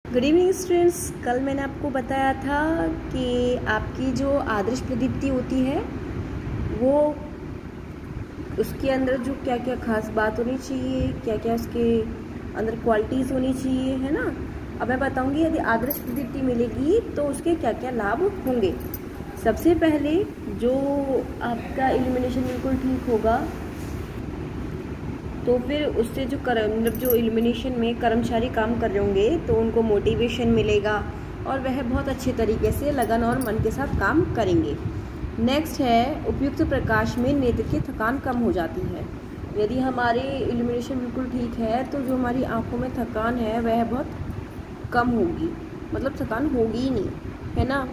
Good evening students. कल मैंने आपको बताया था कि आपकी जो आदर्श प्रदीप्ति होती है वो उसके अंदर जो क्या क्या खास बात होनी चाहिए, क्या क्या उसके अंदर क्वालिटीज़ होनी चाहिए, है ना। अब मैं बताऊंगी यदि आदर्श प्रदीप्ति मिलेगी तो उसके क्या क्या लाभ होंगे। सबसे पहले जो आपका इल्यूमिनेशन बिल्कुल ठीक होगा तो फिर उससे जो मतलब जो इल्यूमिनेशन में कर्मचारी काम कर रहे होंगे तो उनको मोटिवेशन मिलेगा और वह बहुत अच्छे तरीके से लगन और मन के साथ काम करेंगे। नेक्स्ट है उपयुक्त प्रकाश में नेत्र की थकान कम हो जाती है। यदि हमारी इल्यूमिनेशन बिल्कुल ठीक है तो जो हमारी आंखों में थकान है वह बहुत कम होगी, मतलब थकान होगी ही नहीं, है ना।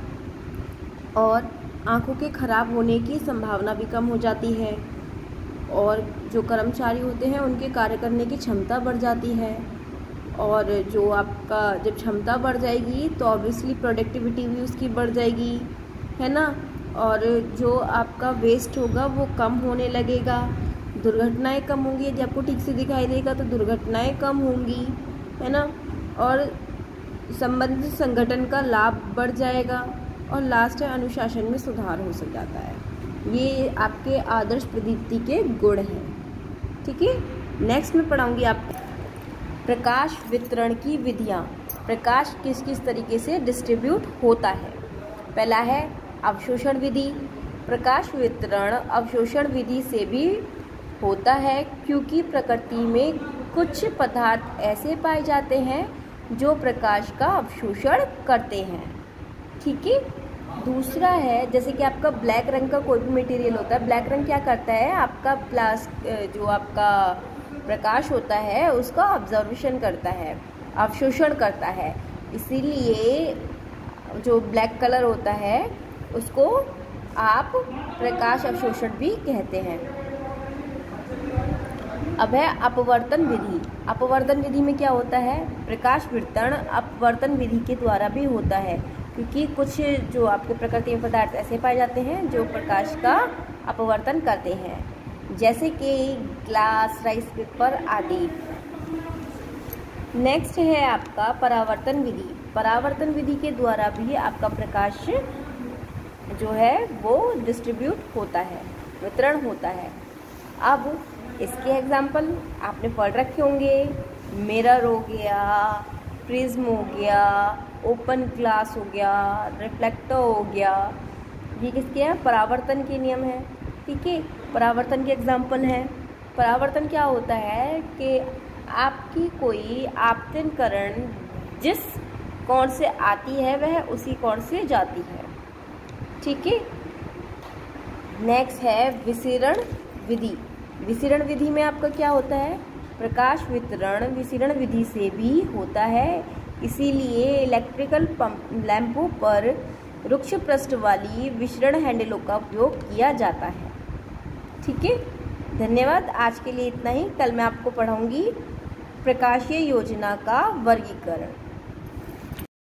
और आंखों के खराब होने की संभावना भी कम हो जाती है और जो कर्मचारी होते हैं उनके कार्य करने की क्षमता बढ़ जाती है। और जो आपका जब क्षमता बढ़ जाएगी तो ऑब्वियसली प्रोडक्टिविटी भी उसकी बढ़ जाएगी, है ना। और जो आपका वेस्ट होगा वो कम होने लगेगा, दुर्घटनाएं कम होंगी। यदि आपको ठीक से दिखाई देगा तो दुर्घटनाएं कम होंगी, है ना। और संबंधित संगठन का लाभ बढ़ जाएगा। और लास्ट है अनुशासन में सुधार हो जाता है। ये आपके आदर्श प्रदीप्ति के गुण हैं, ठीक है। नेक्स्ट में पढ़ाऊंगी आपको प्रकाश वितरण की विधियाँ। प्रकाश किस किस तरीके से डिस्ट्रीब्यूट होता है। पहला है अवशोषण विधि। प्रकाश वितरण अवशोषण विधि से भी होता है क्योंकि प्रकृति में कुछ पदार्थ ऐसे पाए जाते हैं जो प्रकाश का अवशोषण करते हैं, ठीक है। दूसरा है जैसे कि आपका ब्लैक रंग का कोई भी मटेरियल होता है, ब्लैक रंग क्या करता है, आपका जो आपका प्रकाश होता है उसका ऑब्जर्वेशन करता है, अवशोषण करता है। इसीलिए जो ब्लैक कलर होता है उसको आप प्रकाश अवशोषण भी कहते हैं। अब है अपवर्तन विधि। अपवर्तन विधि में क्या होता है, प्रकाश वितरण अपवर्तन विधि के द्वारा भी होता है क्योंकि कुछ जो आपके प्रकृति में पदार्थ ऐसे पाए जाते हैं जो प्रकाश का अपवर्तन करते हैं, जैसे कि ग्लास, राइस पेपर आदि। नेक्स्ट है आपका परावर्तन विधि। परावर्तन विधि के द्वारा भी आपका प्रकाश जो है वो डिस्ट्रीब्यूट होता है, वितरण होता है। अब इसके एग्जाम्पल आपने पढ़ रखे होंगे, मिरर हो गया, प्रिज्म हो गया, ओपन ग्लास हो गया, रिफ्लेक्टर हो गया। ये किसके हैं, परावर्तन के नियम है, ठीक है। परावर्तन के एग्जाम्पल हैं। परावर्तन क्या होता है कि आपकी कोई आपतन किरण जिस कोण से आती है वह उसी कोण से जाती है, ठीक है। नेक्स्ट है विकिरण विधि। विकिरण विधि में आपका क्या होता है, प्रकाश वितरण विकिरण विधि से भी होता है। इसीलिए इलेक्ट्रिकल लैंपों पर रुक्ष पृष्ठ वाली विकिरण हैंडलों का उपयोग किया जाता है, ठीक है। धन्यवाद। आज के लिए इतना ही। कल मैं आपको पढ़ाऊंगी प्रकाशीय योजना का वर्गीकरण।